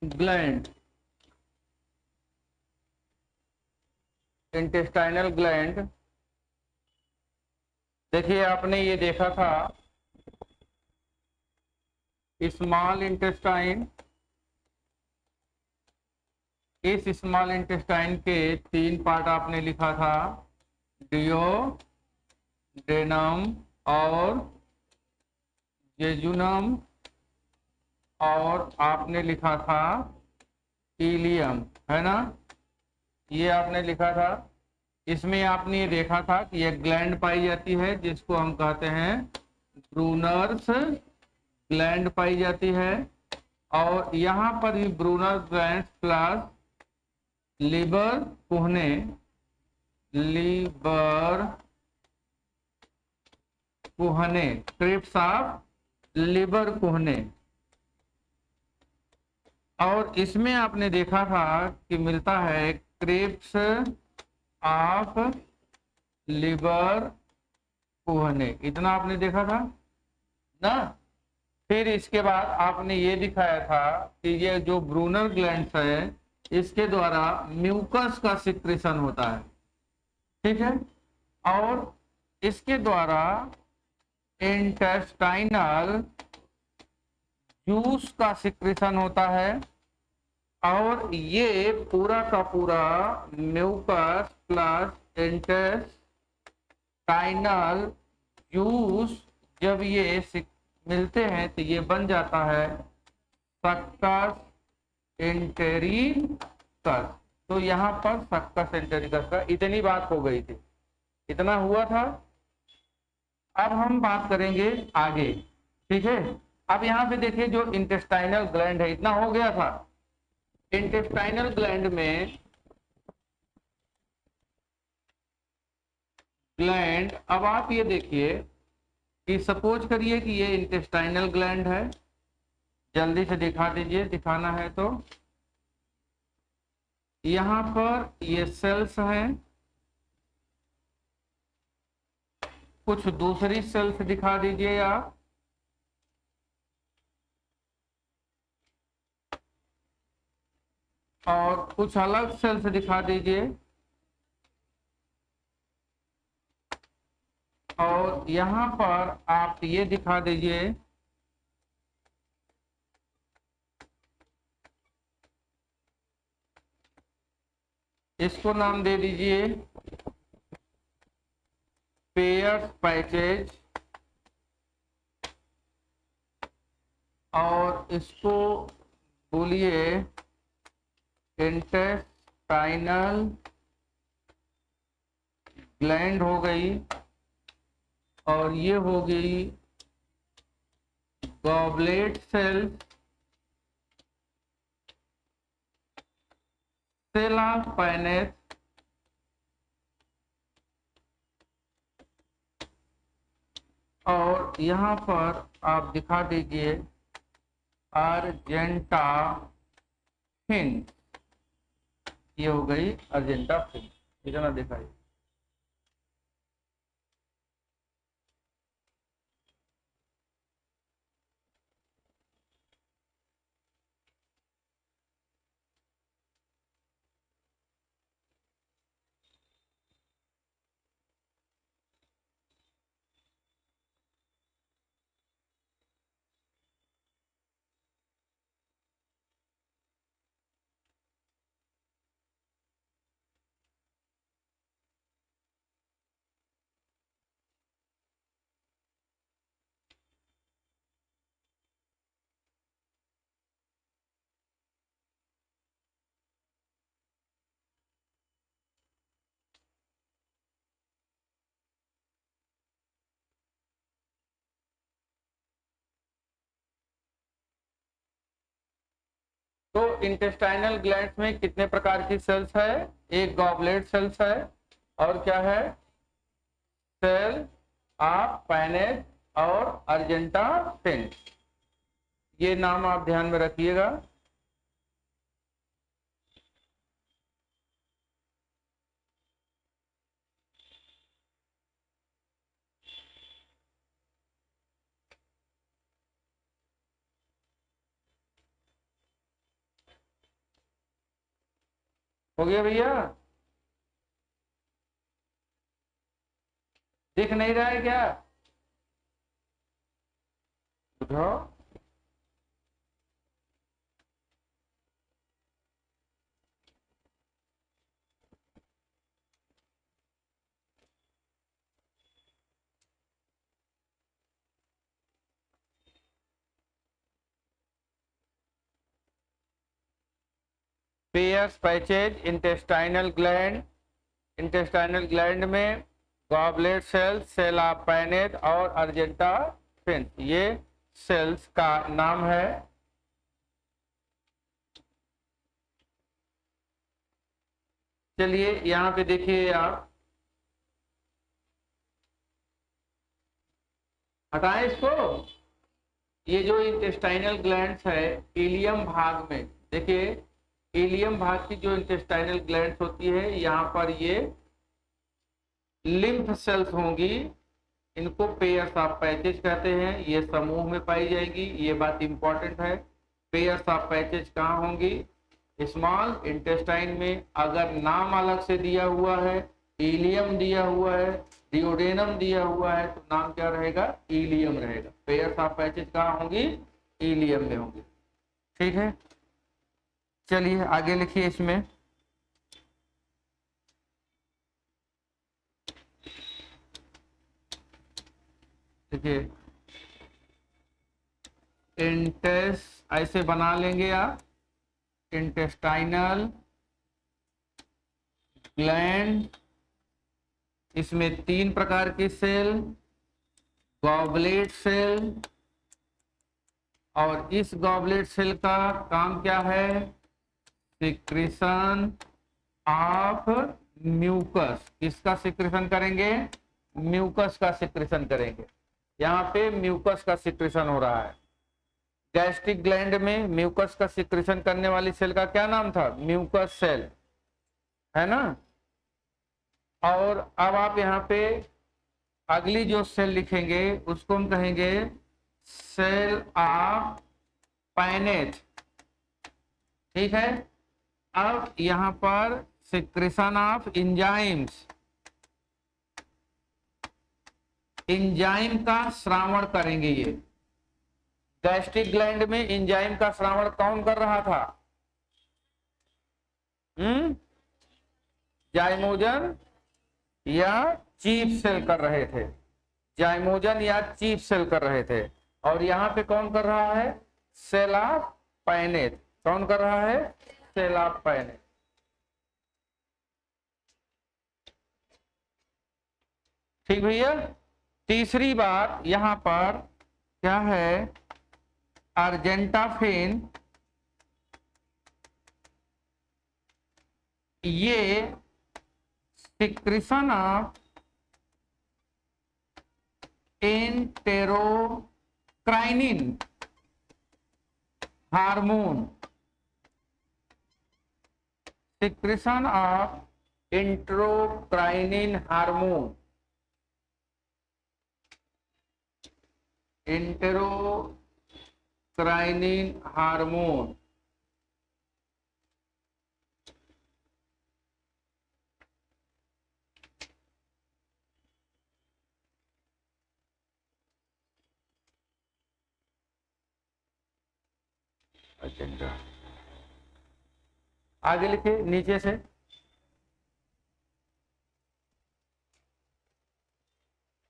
Gland, intestinal gland. देखिए आपने ये देखा था स्मॉल इंटेस्टाइन, इस स्मॉल इंटेस्टाइन के 3 पार्ट आपने लिखा था, डियोडेनम और जेजुनम, और आपने लिखा था इलियम, है ना, ये आपने लिखा था। इसमें आपने ये देखा था कि एक ग्लैंड पाई जाती है जिसको हम कहते हैं ब्रूनर्स ग्लैंड पाई जाती है, और यहाँ पर भी Brunner gland plus Lieberkühn, Lieberkühn, crypts of Lieberkühn. और इसमें आपने देखा था कि मिलता है क्रिप्स ऑफ लिवर कुहने, इतना आपने देखा था ना। फिर इसके बाद आपने ये दिखाया था कि ये जो ब्रूनर ग्लैंड्स है इसके द्वारा म्यूकस का सिक्रेशन होता है, ठीक है, और इसके द्वारा इंटेस्टाइनल जूस का सिक्रेशन होता है, और ये पूरा का पूरा म्यूकस प्लस इंटेस्टाइनल जूस जब ये मिलते हैं तो ये बन जाता है सक्कस एंटेरिकस। तो यहाँ पर सक्कस एंटेरिकस का इतनी बात हो गई थी, इतना हुआ था। अब हम बात करेंगे आगे, ठीक है। अब यहाँ पे देखिए जो इंटेस्टाइनल ग्लैंड है, इतना हो गया था। इंटेस्टाइनल ग्लैंड में ग्लैंड, अब आप ये देखिए कि सपोज करिए कि ये इंटेस्टाइनल ग्लैंड है, जल्दी से दिखा दीजिए, दिखाना है तो। यहाँ पर ये सेल्स हैं, कुछ दूसरी सेल्स दिखा दीजिए आप, और कुछ अलग सेल्स दिखा दीजिए, और यहाँ पर आप ये दिखा दीजिए इसको नाम दे दीजिए पेयर्स पैचेज, और इसको बोलिए इंटेस्टाइनल ग्लैंड हो गई, और ये हो गई गॉबलेट सेल, सेला पैनेस, और यहाँ पर आप दिखा दीजिए अर्जेंटा फिन, ये हो गई अर्जेंटा फिन, इतना दिखाइए। तो इंटेस्टाइनल ग्लैंड्स में कितने प्रकार की सेल्स है? एक गॉबलेट सेल्स है, और क्या है, सेल ऑफ पैनेज और अर्जेंटा फिन, ये नाम आप ध्यान में रखिएगा। हो गया भैया? दिख नहीं रहा है क्या? उठाओ। Peyer's patches intestinal gland, intestinal gland में goblet cells, cell of Paneth और अर्जेंटा फिन, ये सेल्स का नाम है। चलिए यहाँ पे देखिए आप, हटाएं इसको। ये जो इंटेस्टाइनल ग्लैंड्स है इलियम भाग में, देखिए इलियम भाग की जो इंटेस्टाइनल ग्लैंड्स होती है यहाँ पर ये लिम्फ सेल्स होंगी, इनको पेयर्स ऑफ पैचेज कहते हैं, ये समूह में पाई जाएगी, ये बात इंपॉर्टेंट है। पेयर्स ऑफ पैचेज कहाँ होंगी? स्मॉल इंटेस्टाइन में। अगर नाम अलग से दिया हुआ है, इलियम दिया हुआ है, डिओडेनम दिया हुआ है, तो नाम क्या रहेगा? इलियम रहेगा। पेयर्स ऑफ पैचेज कहाँ होंगी? इलियम में होंगी। ठीक है, चलिए आगे लिखिए इसमें। देखिए ऐसे बना लेंगे आप, इंटेस्टाइनल ग्लैंड, इसमें 3 प्रकार की सेल, गॉबलेट सेल, और इस गॉबलेट सेल का काम क्या है? Secretion of mucus. किसका सिक्रीशन करेंगे? म्यूकस का सिक्रीशन करेंगे। यहाँ पे म्यूकस का सिक्रीशन हो रहा है। गैस्ट्रिक ग्लैंड में म्यूकस का सिक्रीशन करने वाली सेल का क्या नाम था? म्यूकस सेल, है ना। और अब आप यहाँ पे अगली जो सेल लिखेंगे उसको हम कहेंगे सेल ऑफ पैनेट। ठीक है, अब यहाँ पर सिक्रीशन ऑफ इंजाइम्स, इंजाइम का श्रावण करेंगे ये। गैस्ट्रिक ग्लैंड में इंजाइम का श्रावण कौन कर रहा था? जाइमोजन या चीफ सेल कर रहे थे, जाइमोजन या चीफ सेल कर रहे थे। और यहाँ पे कौन कर रहा है? Cell of Paneth. कौन कर रहा है? Cell of Paneth. ठीक भैया। तीसरी बात यहाँ पर क्या है? अर्जेंटाफिन, ये secretion of enterocrinin hormone, secretion of enterocrinin hormone, enterocrinin hormone. आगे लिखिए नीचे से।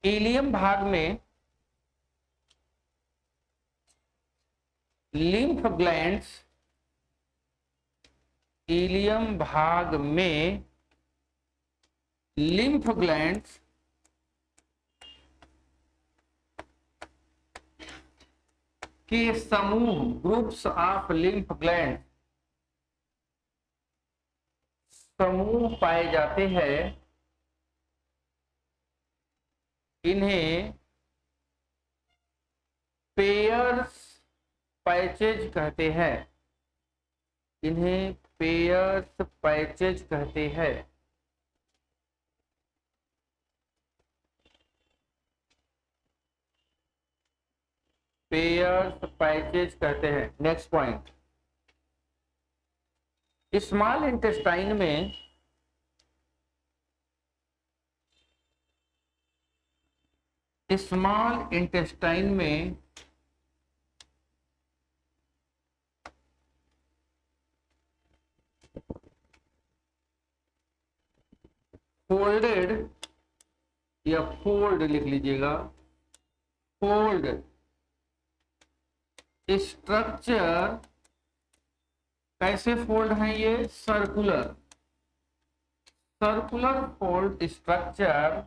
इलियम भाग में लिम्फ ग्लैंड्स, इलियम भाग में लिम्फ ग्लैंड्स के समूह, ग्रुप्स ऑफ लिम्फ ग्लैंड, समूह पाए जाते हैं। इन्हें पेयर्स पैचेज कहते हैं, इन्हें पेयर्स पैचेज कहते हैं। पेयर्स पैचेज कहते हैं। नेक्स्ट पॉइंट, स्मॉल इंटेस्टाइन में स्मॉल इंटेस्टाइन में फोल्डेड या फोल्ड लिख लीजिएगा, फोल्ड स्ट्रक्चर कैसे फोल्ड है ये, circular, circular fold structure,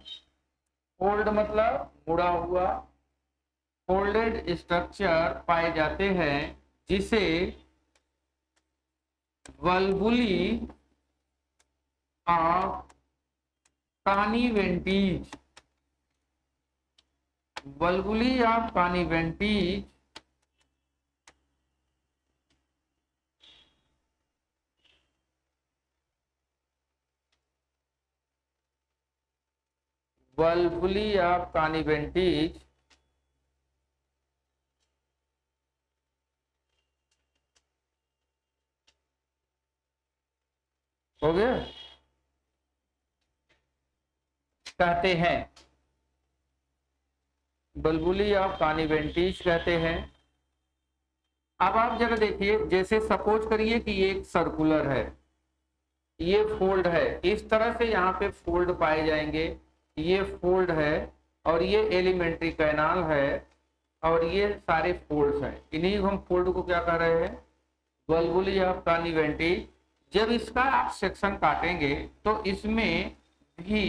fold मतलब मुड़ा हुआ, फोल्डेड स्ट्रक्चर पाए जाते हैं जिसे वल्बुली ऑफ कानीवेंटीज, वल्बुली ऑफ कानीवेंटीज वल्बुली ऑफ कानीवेंटीज हो गया, कहते हैं, बलबुली ऑफ कानीवेंटीज कहते हैं। अब आप जरा देखिए, जैसे सपोज करिए कि ये एक सर्कुलर है, ये फोल्ड है, इस तरह से यहाँ पे फोल्ड पाए जाएंगे, ये फोल्ड है और ये एलिमेंट्री कैनाल है और ये सारे फोल्ड्स हैं, इन्हीं हम फोल्ड को क्या कह रहे हैं, बलबुली ऑफ कानीवेंटीज। जब इसका आप सेक्शन काटेंगे तो इसमें भी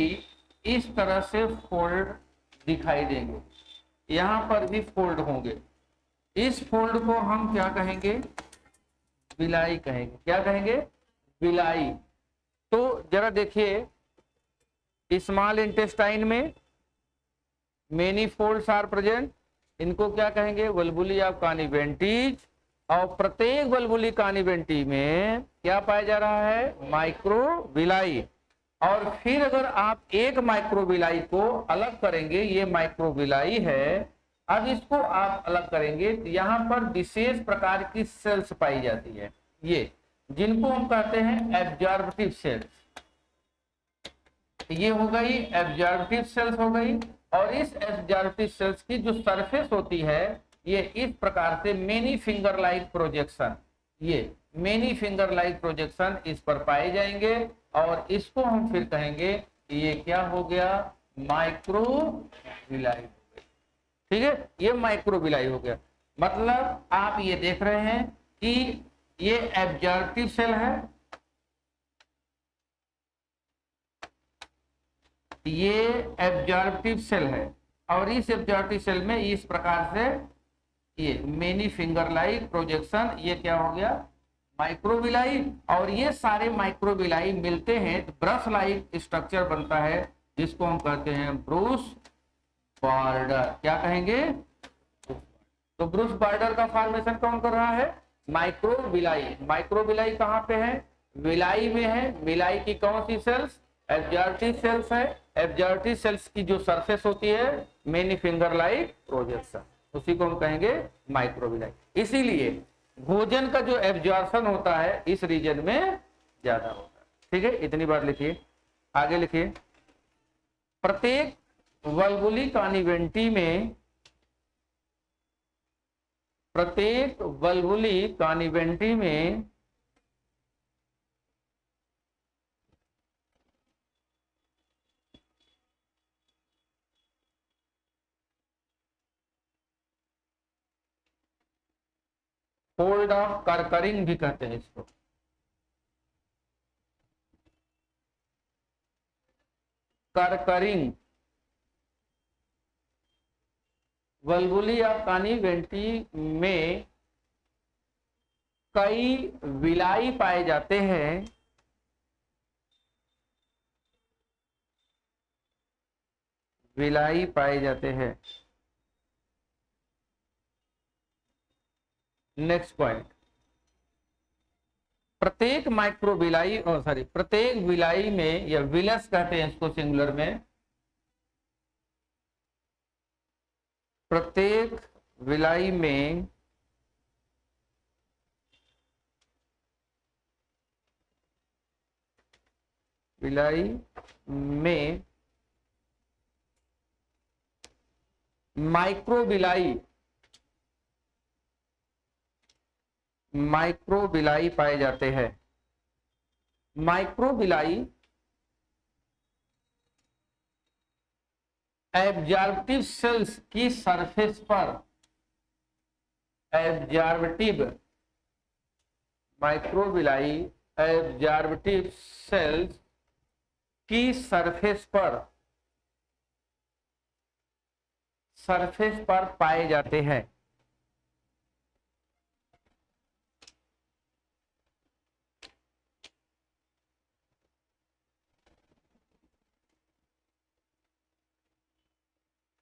इस तरह से फोल्ड दिखाई देंगे, यहाँ पर भी फोल्ड होंगे, इस फोल्ड को हम क्या कहेंगे, विलाई कहेंगे, क्या कहेंगे, विलाई। तो जरा देखिए, स्मॉल इंटेस्टाइन में मेनी फोल्ड्स आर प्रेजेंट, इनको क्या कहेंगे, वल्बुली ऑफ कानीवेंटीज, और प्रत्येक वल्बुली कानीवेंटी में क्या पाया जा रहा है, माइक्रोविलाई। और फिर अगर आप एक माइक्रोविलाई को अलग करेंगे, ये माइक्रोविलाई है, अब इसको आप अलग करेंगे तो यहाँ पर विशेष प्रकार की सेल्स पाई जाती है, ये जिनको हम कहते हैं एब्जॉर्बिटिव सेल्स, ये हो गई एब्जॉर्बिटिव सेल्स हो गई। और इस एब्जॉर्बिटिव सेल्स की जो सरफेस होती है ये इस प्रकार से मेनी फिंगर लाइक प्रोजेक्शन, ये मेनी फिंगर लाइक प्रोजेक्शन इस पर पाए जाएंगे और इसको हम फिर कहेंगे ये क्या हो गया, माइक्रोविलाई हो गई। ठीक है, ये माइक्रोविलाई हो गया। मतलब आप ये देख रहे हैं कि ये एब्जॉर्बिटिव सेल है, ये एब्जॉर्बिटिव सेल है और इस एब्जॉर्बिटिव सेल में इस प्रकार से ये मेनी फिंगर लाइक प्रोजेक्शन, ये क्या हो गया, माइक्रोविलाई। और ये सारे माइक्रोविलाई मिलते हैं तो ब्रश लाइक स्ट्रक्चर बनता है जिसको हम कहते हैं ब्रूस बॉर्डर, क्या कहेंगे, तो ब्रूस बॉर्डर का फॉर्मेशन कौन कर रहा है, माइक्रोविलाई। माइक्रोविलाई कहाँ पे है, विलाई में है, विलाई की कौन सी सेल्स, एब्जॉर्बिटिव सेल्स है, एब्जॉर्बिटिव सेल्स की जो सरफेस होती है मेनी फिंगर लाइक प्रोजेक्शन, उसी को हम कहेंगे माइक्रोविलाई। इसीलिए भोजन का जो एब्जॉर्प्शन होता है इस रीजन में ज्यादा होता है। ठीक है, इतनी बात लिखिए, आगे लिखिए, प्रत्येक वल्बुली कानीवेंटी में, प्रत्येक वल्बुली कानीवेंटी में फोल्ड ऑफ करकरिंग भी कहते हैं इसको, करकरिंग, वल्बुली ऑफ कानीवेंटी में कई विलाई पाए जाते हैं, विलाई पाए जाते हैं। नेक्स्ट पॉइंट, प्रत्येक माइक्रोविलाई, सॉरी, प्रत्येक विलाई में, या विलस कहते हैं इसको सिंगुलर में, प्रत्येक विलाई में बिलाई में माइक्रोबिलाई माइक्रोबिलाई पाए जाते हैं। माइक्रोबिलाई एब्जॉर्प्टिव सेल्स की सरफेस पर, एब्जॉर्प्टिव माइक्रोबिलाई एब्जॉर्प्टिव सेल्स की सरफेस पर पाए जाते हैं।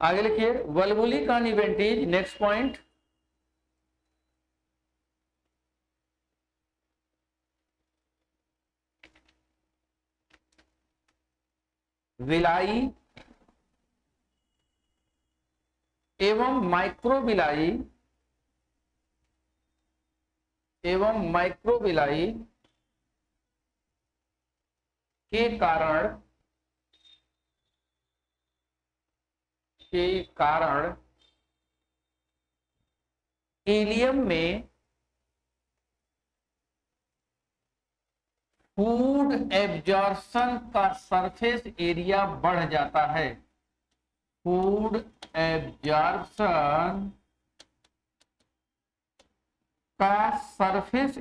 आगे लिखिए, वल्वुली कॉन्वेंटिज, नेक्स्ट पॉइंट। विलाई एवं माइक्रोबिलाई के कारण इलियम में फूड एब्जॉर्प्शन का सरफेस एरिया बढ़ जाता है। फूड एब्जॉर्प्शन का सरफेस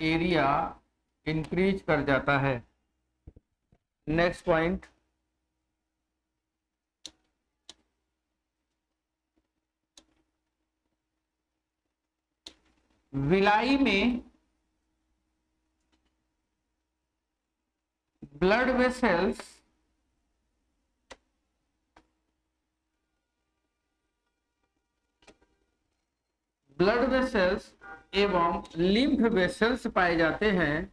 एरिया इंक्रीज कर जाता है। नेक्स्ट पॉइंट, विलाई में ब्लड वेसल्स एवं लिम्फ वेसल्स पाए जाते हैं।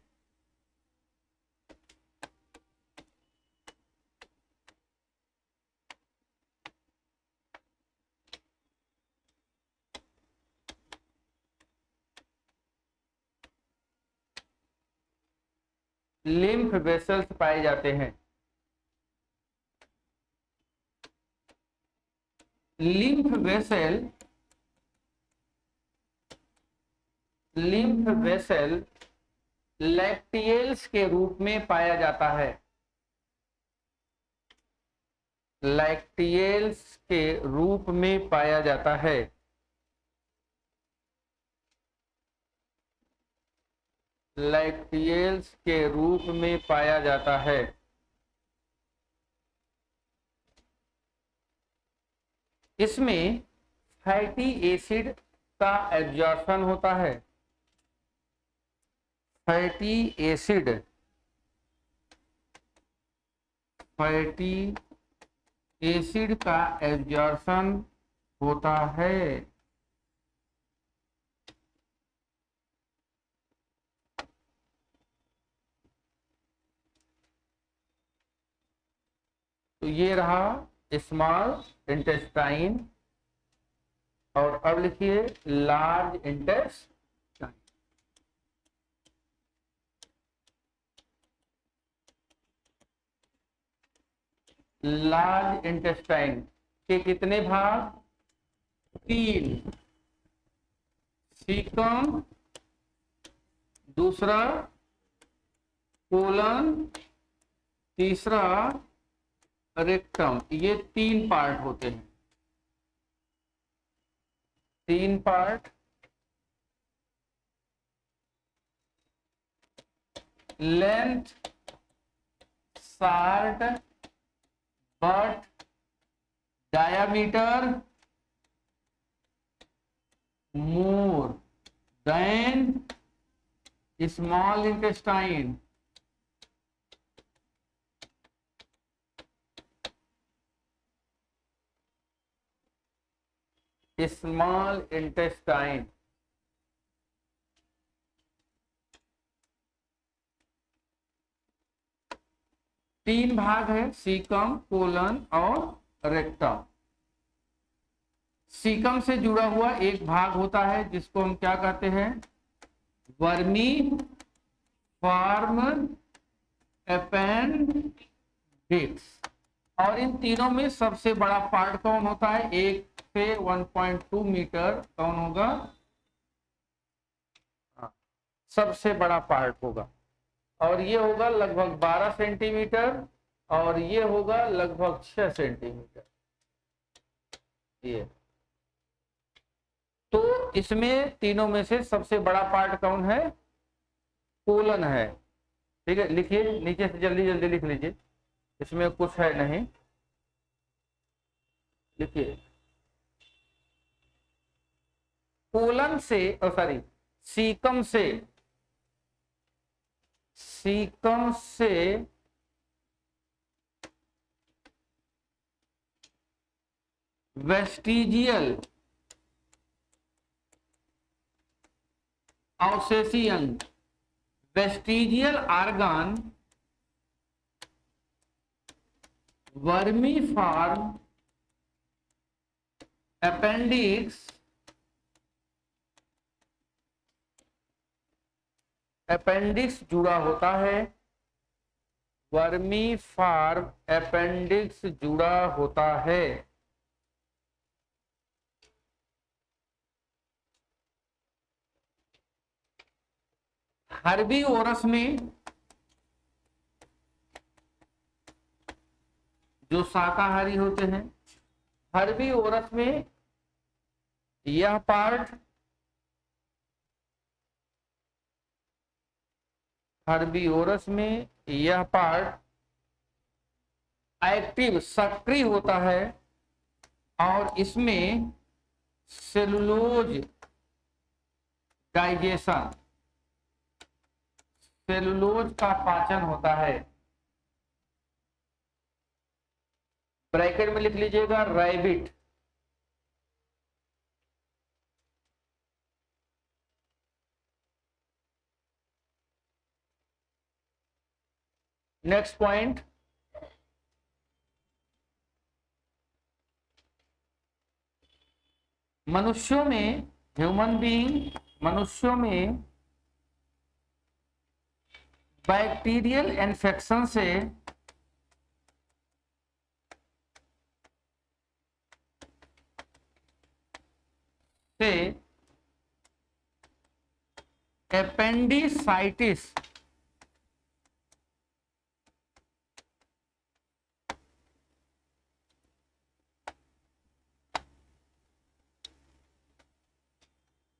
लिम्फ वेसल्स पाए जाते हैं। लिम्फ वेसल लैक्टियल्स के रूप में पाया जाता है। लैक्टियल्स के रूप में पाया जाता है। लैक्टियल्स के रूप में पाया जाता है। इसमें फैटी एसिड का एब्जॉर्प्शन होता है। फैटी एसिड का एब्जॉर्प्शन होता है। तो ये रहा स्मॉल इंटेस्टाइन, और अब लिखिए लार्ज इंटेस्टाइन। लार्ज इंटेस्टाइन के कितने भाग? 3। सीकम, दूसरा कोलन, तीसरा रेक्टम। ये 3 पार्ट होते हैं। 3 part. Length short but diameter more than small intestine. Small intestine. तीन भाग है, सीकम, कोलन और रेक्टम। सीकम से जुड़ा हुआ एक भाग होता है जिसको हम क्या कहते हैं, वर्मी फॉर्म अपेंडिक्स। और इन तीनों में सबसे बड़ा पार्ट कौन होता है, 1 से 1.2 मीटर कौन होगा, सबसे बड़ा पार्ट होगा। और ये होगा लगभग 12 सेंटीमीटर और ये होगा लगभग 6 सेंटीमीटर। ये तो इसमें तीनों में से सबसे बड़ा पार्ट कौन है, कोलन है। ठीक है, लिखिए नीचे से जल्दी जल्दी लिख लीजिए, इसमें कुछ है नहीं, लिखिए। कोलन से सॉरी सीकम से, सीकम से वेस्टिजियल अवशेषी अंग, vestigial organ, vermiform appendix, appendix जुड़ा होता है, वर्मी फॉर्म अपेंडिक्स जुड़ा होता है। हर्बीवोरस में जो शाकाहारी होते हैं, हर्बीवोरस में यह पार्ट, हर्बीवोरस में यह पार्ट एक्टिव सक्रिय होता है और इसमें सेलुलोज डाइजेशन, सेलुलोज का पाचन होता है। ब्रैकेट में लिख लीजिएगा रैबिट। नेक्स्ट पॉइंट, मनुष्यों में, ह्यूमन बीइंग, मनुष्यों में बैक्टीरियल इन्फेक्शन से एपेंडिसाइटिस,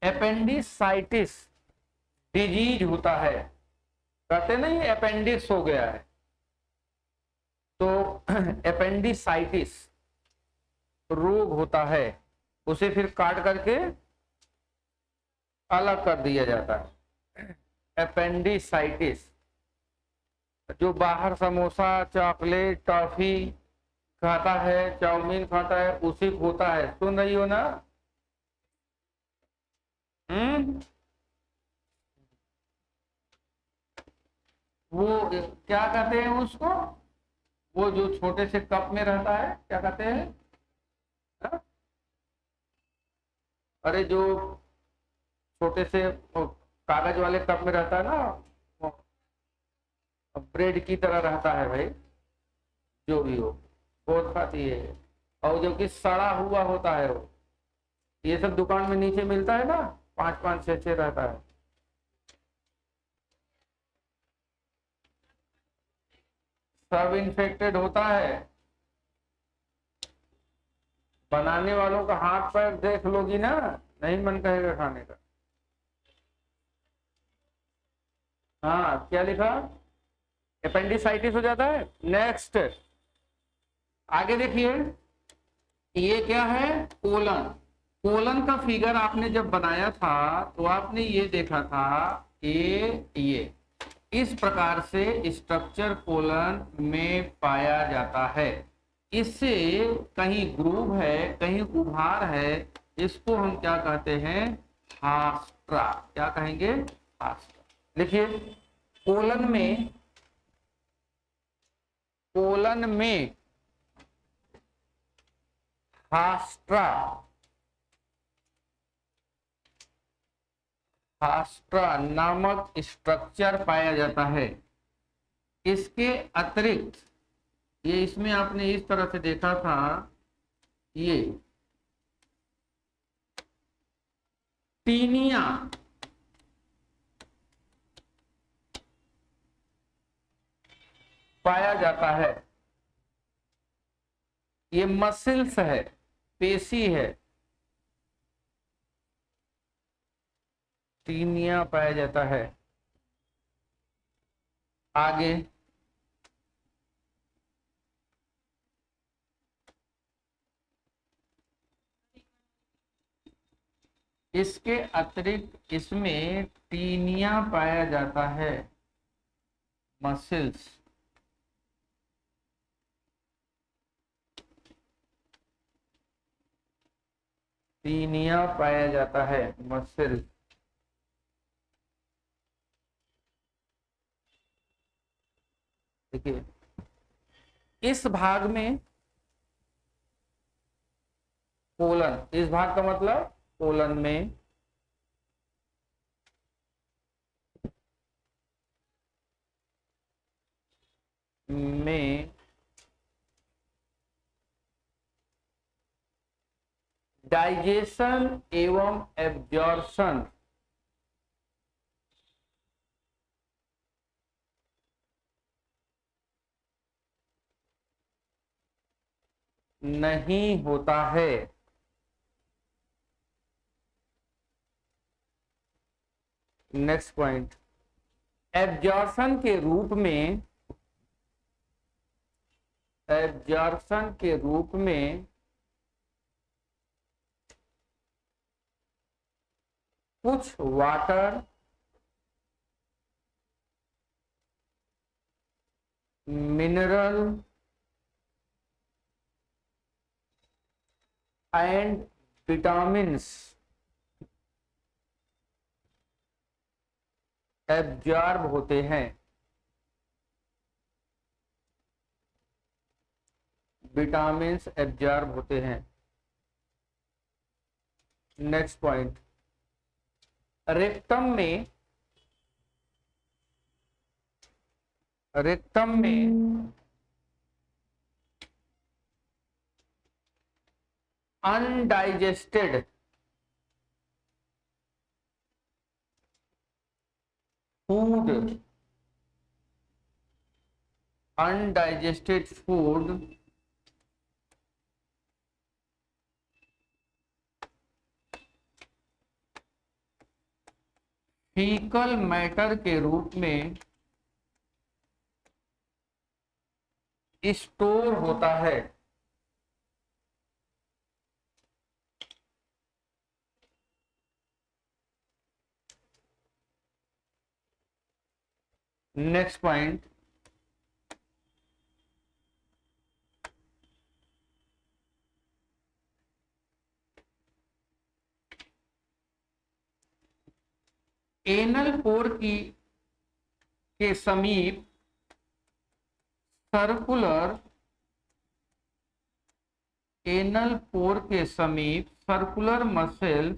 एपेंडिसाइटिस डिजीज होता है। कहते नहीं अपेंडिक्स हो गया है, तो एपेंडिसाइटिस रोग होता है, उसे फिर काट करके अलग कर दिया जाता है। एपेंडिसाइटिस, जो बाहर समोसा चॉकलेट टॉफी खाता है, चाउमीन खाता है, उसी को होता है। सुन रही हो ना? वो क्या कहते हैं उसको, वो जो छोटे से कप में रहता है, क्या कहते हैं? हा? अरे जो छोटे से कागज वाले कप में रहता है ना, ब्रेड की तरह रहता है भाई, जो भी हो बहुत खाती है। और जो कि सड़ा हुआ होता है वो, ये सब दुकान में नीचे मिलता है ना, 5-5 6-6 रहता है। सब इन्फेक्टेड होता है। बनाने वालों का हाथ पैर देख लोगी ना, नहीं मन कहेगा खाने का। हाँ, क्या लिखा? एपेंडिसाइटिस हो जाता है। नेक्स्ट आगे देखिए, ये क्या है? कोलन। कोलन का फिगर आपने जब बनाया था तो आपने ये देखा था, ये इस प्रकार से स्ट्रक्चर कोलन में पाया जाता है। इससे कहीं ग्रूव है, कहीं उभार है, इसको हम क्या कहते हैं? हास्ट्रा। क्या कहेंगे? हास्ट्रा। लिखिए, कोलन में, कोलन में हास्ट्रा फास्ट्रा नामक स्ट्रक्चर पाया जाता है। इसके अतिरिक्त ये इसमें आपने इस तरह से देखा था, ये टीनिया पाया जाता है। ये मसल्स है, पेशी है, टीनिया पाया जाता है। आगे इसके अतिरिक्त इसमें टीनिया पाया जाता है, मसल्स। टीनिया पाया जाता है, मसल्स। देखिए इस भाग में कोलन, इस भाग का मतलब कोलन में डाइजेशन एवं एब्जॉर्प्शन नहीं होता है। नेक्स्ट पॉइंट, एब्जॉर्प्शन के रूप में, एब्जॉर्प्शन के रूप में कुछ water, mineral and vitamins absorb होते हैं। विटामिन्स एब्जॉर्ब होते हैं। नेक्स्ट पॉइंट, रेक्टम में, रेक्टम में undigested food, undigested food faecal matter के रूप में स्टोर होता है। नेक्स्ट पॉइंट, एनल पोर की के समीप सर्कुलर, एनल पोर के समीप सर्कुलर मसल्स,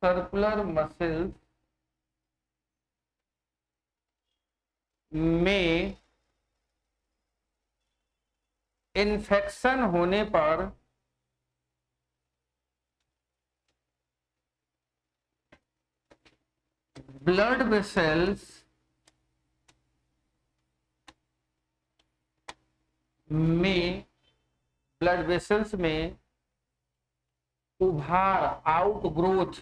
सर्कुलर मसल्स में इन्फेक्शन होने पर ब्लड वेसल्स में, ब्लड वेसल्स में उभार, आउटग्रोथ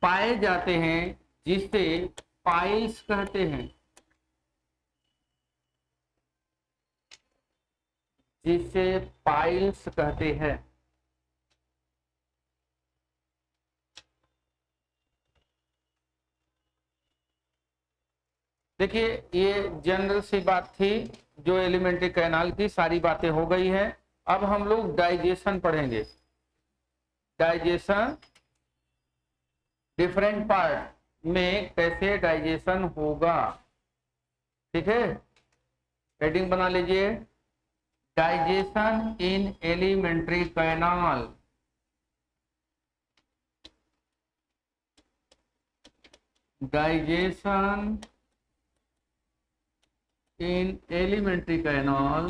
पाए जाते हैं, जिसे पाइल्स कहते हैं, जिसे पाइल्स कहते हैं। देखिए ये जनरल सी बात थी जो एलिमेंट्री कैनाल की, सारी बातें हो गई है। अब हम लोग डाइजेशन पढ़ेंगे। डाइजेशन, डिफरेंट पार्ट में कैसे डाइजेशन होगा, ठीक है। हेडिंग बना लीजिए, डाइजेशन इन एलिमेंट्री कैनाल, डाइजेशन इन एलिमेंट्री कैनाल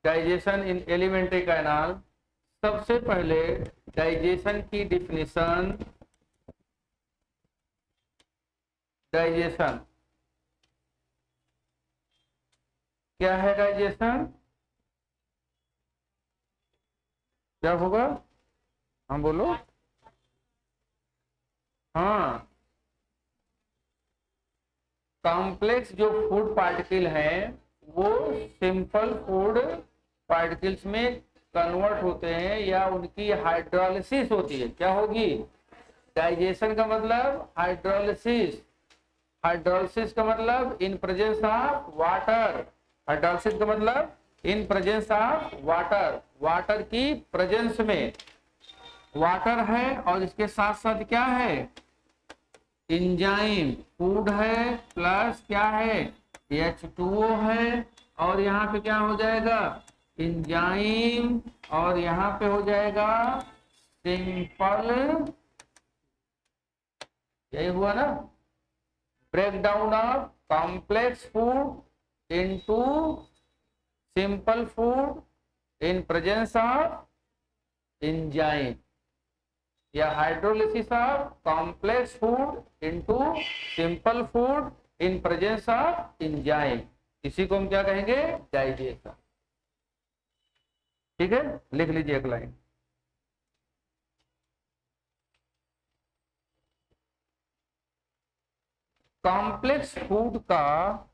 डाइजेशन इन एलिमेंट्री कैनाल। सबसे पहले डाइजेशन की डिफिनीशन, डाइजेशन क्या है, डाइजेशन क्या होगा, हम बोलो। हाँ, कॉम्प्लेक्स जो फूड पार्टिकल है वो सिंपल फूड पार्टिकल्स में कन्वर्ट होते हैं या उनकी हाइड्रोलिसिस होती है। क्या होगी, डाइजेशन का मतलब हाइड्रोलिसिस, हाइड्रोलिसिस का मतलब इन प्रेजेंस ऑफ वाटर, हाइड्रोलिसिस का मतलब इन प्रेजेंस ऑफ वाटर, वाटर की प्रेजेंस में वाटर है और इसके साथ साथ क्या है, एंजाइम, फूड है प्लस क्या है, H2O है, और यहाँ पे क्या हो जाएगा, एंजाइम, और यहाँ पे हो जाएगा सिंपल, यही हुआ ना, breakdown of complex food into simple food in presence of enzyme, या hydrolysis of complex food into simple food in presence of enzyme, इसी को हम क्या कहेंगे, डाइजेशन। ठीक है, लिख लीजिए एक लाइन। कॉम्प्लेक्स फूड का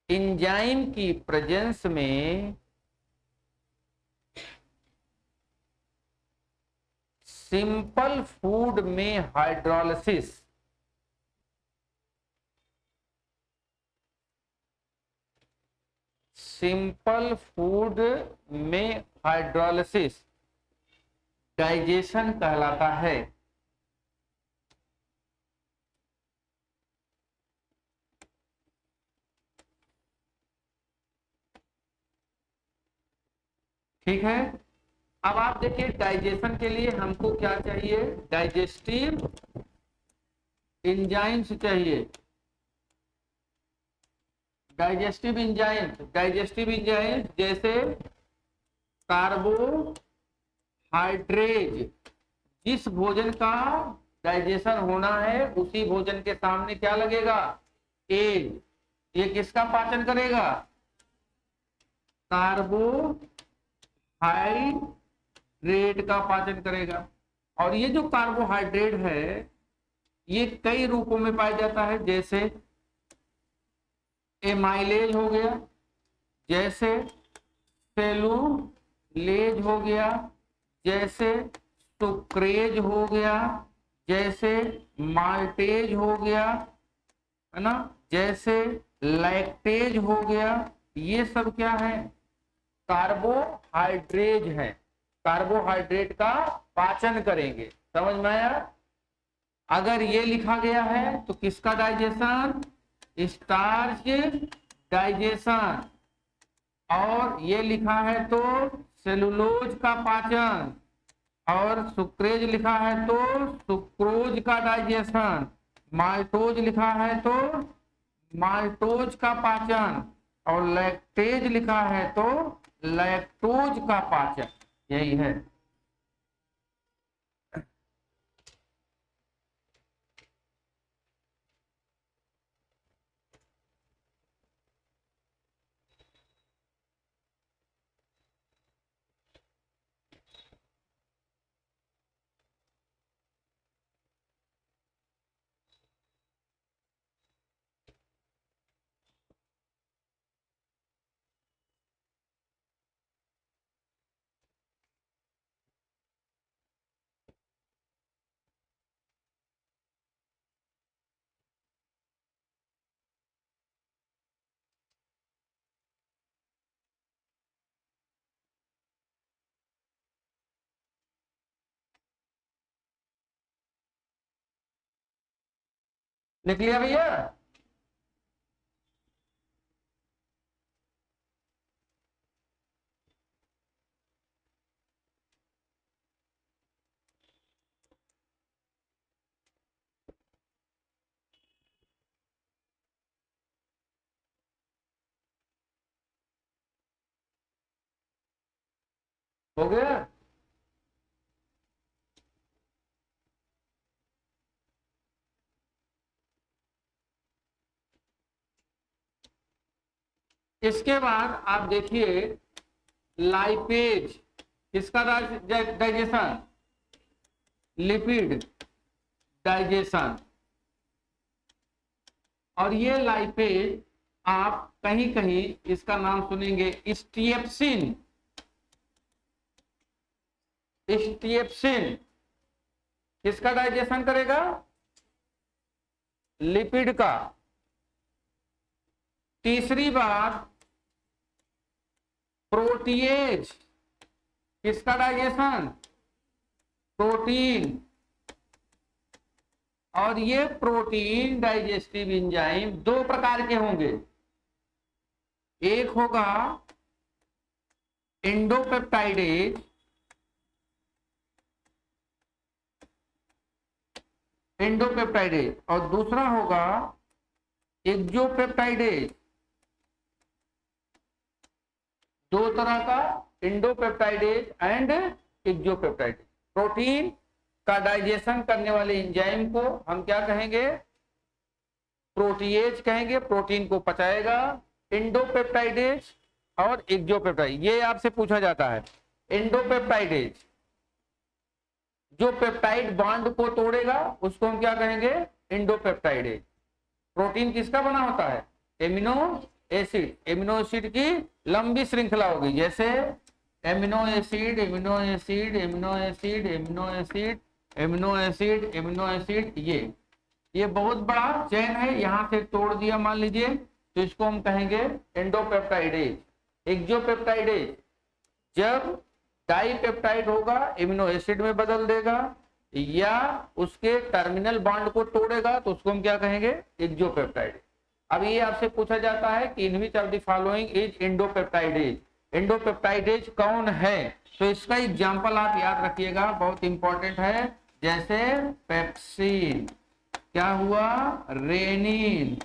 एंजाइम की प्रेजेंस में सिंपल फूड में हाइड्रोलिसिस, सिंपल फूड में हाइड्रोलिसिस डाइजेशन कहलाता है। ठीक है, अब आप देखिए डाइजेशन के लिए हमको क्या चाहिए, डाइजेस्टिव एंजाइम्स चाहिए, डाइजेस्टिव एंजाइम्स, डाइजेस्टिव एंजाइम्स जैसे कार्बोहाइड्रेज, जिस भोजन का डाइजेशन होना है उसी भोजन के सामने क्या लगेगा, एज, ये किसका पाचन करेगा, कार्बोहाइड्रेट का पाचन करेगा। और ये जो कार्बोहाइड्रेट है ये कई रूपों में पाया जाता है, जैसे एमाइलेज हो गया, जैसे सेलुलेज हो गया, जैसे सुक्रेज हो गया, जैसे माल्टेज हो गया, है ना, जैसे लैक्टेज हो गया, ये सब क्या है, कार्बोहाइड्रेट है, कार्बोहाइड्रेट का पाचन करेंगे। समझ में आया, अगर ये लिखा गया है तो किसका डाइजेशन, स्टार्च डाइजेशन, और ये लिखा है तो सेलुलोज का पाचन, और सुक्रेज लिखा है तो सुक्रोज का डाइजेशन, माल्टोज लिखा है तो माल्टोज का पाचन, और लैक्टेज लिखा है तो लैक्टोज का पाचन, यही है। लिख लिया भैया? हो गया? इसके बाद आप देखिए लाइपेज, किसका डाइजेशन? Lipid digestion. और ये लाइपेज आप कहीं कहीं इसका नाम सुनेंगे स्ट्रिएप्सिन। स्ट्रिएप्सिन किसका डाइजेशन करेगा? लिपिड का। तीसरी बात प्रोटीएज, किसका डाइजेशन? प्रोटीन। और ये प्रोटीन डाइजेस्टिव एंजाइम दो प्रकार के होंगे। एक होगा एंडोपेप्टाइडेज, एंडोपेप्टाइडेज, और दूसरा होगा एक्सोपेप्टाइडेज। दो तरह का एंडोपेप्टाइडेज एंड एक्सोपेप्टाइडेज। प्रोटीन का डाइजेशन करने वाले एंजाइम को हम क्या कहेंगे? प्रोटीएज कहेंगे, प्रोटीन को पचाएगा। एंडोपेप्टाइडेज और एक्सोपेप्टाइड, ये आपसे पूछा जाता है। एंडोपेप्टाइडेज जो पेप्टाइड बॉन्ड को तोड़ेगा उसको हम क्या कहेंगे? एंडोपेप्टाइडेज। प्रोटीन किसका बना होता है? Amino acid. एमिनो एसिड की लंबी श्रृंखला होगी, जैसे amino acid, amino acid, amino acid, amino acid, amino acid, amino acid. ये बहुत बड़ा चेन है, यहां से तोड़ दिया मान लीजिए, तो इसको हम कहेंगे एंडोपेप्टाइडेज। एक्सोपेप्टाइडेज जब डाइपेप्टाइड होगा एमिनो एसिड में बदल देगा या उसके टर्मिनल बॉन्ड को तोड़ेगा तो उसको हम क्या कहेंगे? एक्सोपेप्टाइड। अब ये आपसे पूछा जाता है कि in which of the following is endopeptidase. Endopeptidase कौन है? तो इसका एग्जांपल आप याद रखिएगा, बहुत इंपॉर्टेंट है। जैसे पेप्सिन, क्या हुआ? रेनिन।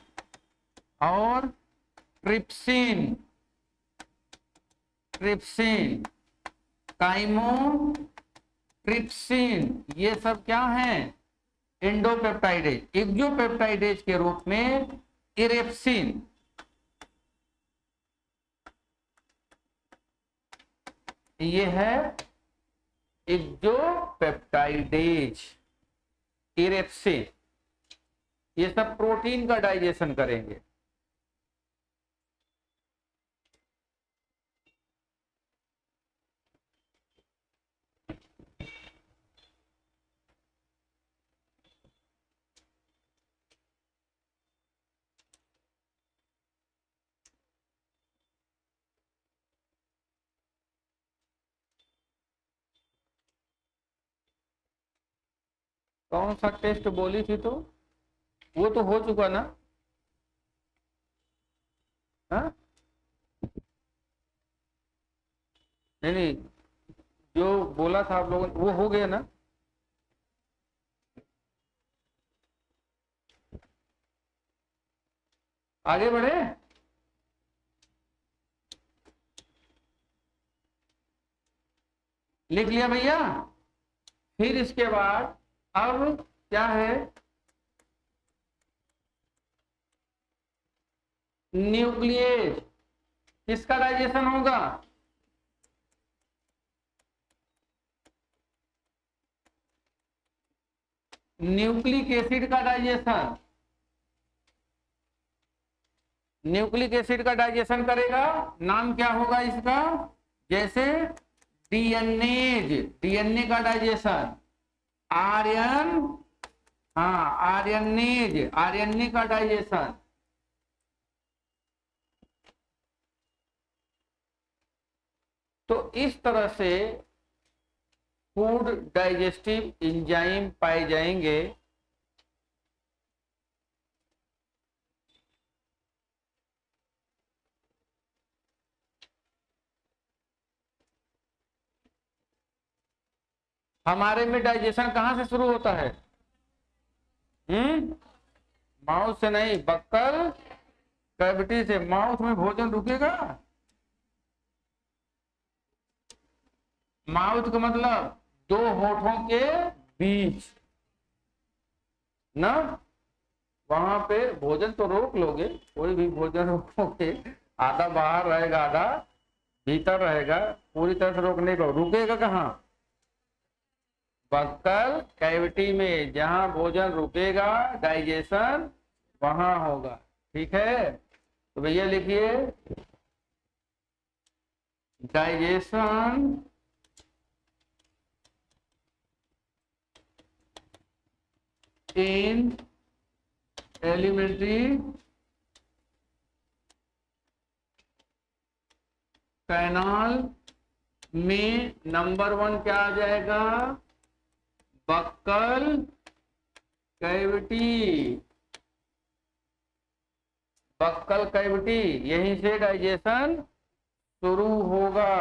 और ट्रिप्सिन, ट्रिप्सिन, काइमो ट्रिप्सिन, ये सब क्या है? एंडोपेप्टाइडेज। एक्सोपेप्टाइडेज के रूप में इरेप्सिन, ये है एक्सोपेप्टाइडेज, इरेप्सिन। ये सब प्रोटीन का डाइजेशन करेंगे। कौन सा टेस्ट बोली थी? तो वो तो हो चुका ना? हाँ, नहीं नहीं, जो बोला था आप लोगों ने वो हो गया ना? आगे बढ़े? लिख लिया भैया? फिर इसके बाद अब क्या है? न्यूक्लियस, किसका डाइजेशन होगा? न्यूक्लिक एसिड का डाइजेशन। न्यूक्लिक एसिड का डाइजेशन करेगा, नाम क्या होगा इसका? जैसे डीएनएज, डीएनए का डाइजेशन। आर्यन, हाँ आर्यनेज, आर्यन का डाइजेशन। तो इस तरह से फूड डाइजेस्टिव एंजाइम पाए जाएंगे हमारे में डाइजेशन कहाँ से शुरू होता है? माउथ से नहीं, बक्कल कैविटी से। माउथ में भोजन रुकेगा? माउथ का मतलब दो होठों के बीच ना, वहां पे भोजन तो रोक लोगे, कोई भी भोजन रोकोगे, आधा बाहर रहेगा आधा भीतर रहेगा, पूरी तरह से रोकने को। रुकेगा कहाँ? बक्कल कैविटी में, जहां भोजन रुकेगा डाइजेशन वहां होगा। ठीक है, तो भैया लिखिए डाइजेशन इन एलिमेंट्री कैनाल में नंबर 1 क्या आ जाएगा? Buccal cavity. बक्कल कैविटी, यहीं से डाइजेशन शुरू होगा।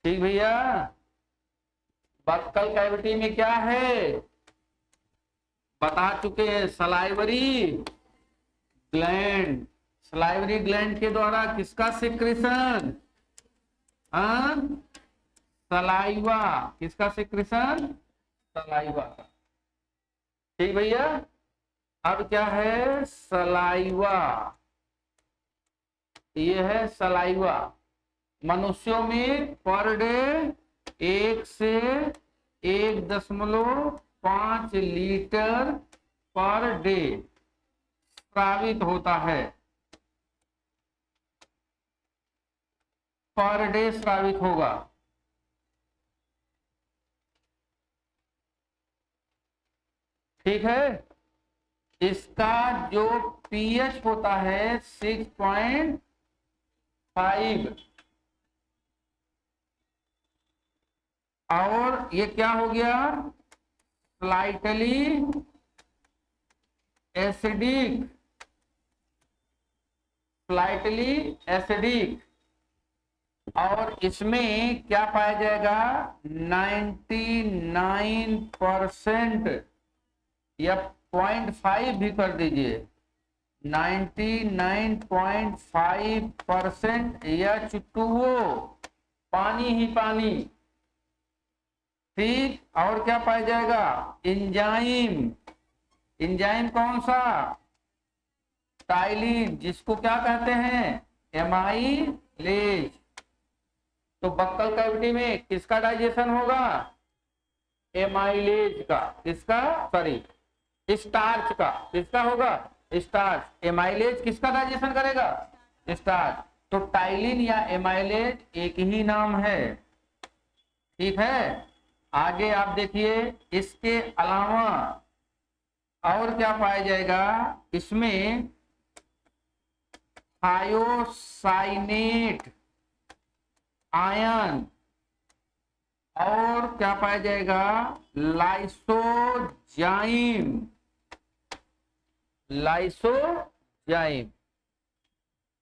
ठीक भैया, बक्कल कैविटी में क्या है बता चुके हैं, सलाइवरी ग्लैंड। सलाइवरी ग्लैंड के द्वारा किसका सिक्रेशन? सलाइवा। किसका सिक्रेशन? सलाइवा का। ठीक भैया, अब क्या है? सलाइवा। ये है सलाइवा। मनुष्यों में पर डे 1 से 1.5 लीटर पर डे स्रावित होता है। पर डे स्रावित होगा। ठीक है, इसका जो पीएच होता है 6.5, और ये क्या हो गया? Slightly acidic. Slightly acidic. और इसमें क्या पाया जाएगा? 99% या 0.5 भी कर दीजिए, 99.5% H2O, पानी ही पानी। ठीक, और क्या पाया जाएगा? एंजाइम। एंजाइम कौन सा? टाइलिन, जिसको क्या कहते हैं? एमाइलेज। तो बक्कल कैविटी में किसका डाइजेशन होगा? एमाइलेज का। किसका? सॉरी, स्टार्च का। किसका होगा? स्टार्च। एमाइलेज किसका डाइजेशन करेगा? स्टार्च। तो टाइलिन या एमाइलेज एक ही नाम है। ठीक है, आगे आप देखिए, इसके अलावा और क्या पाया जाएगा? इसमें थायोसाइनेट आयन, और क्या पाया जाएगा? लाइसोजाइम। लाइसोजाइम।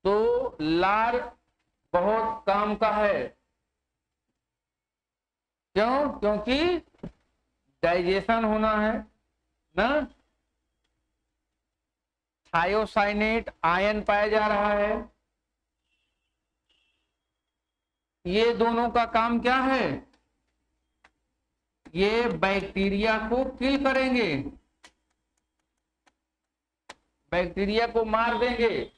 तो लार बहुत काम का है। क्यों? क्योंकि डाइजेशन होना है ना। थायोसाइनेट आयन पाया जा रहा है। ये दोनों का काम क्या है? ये बैक्टीरिया को किल करेंगे, बैक्टीरिया को मार देंगे।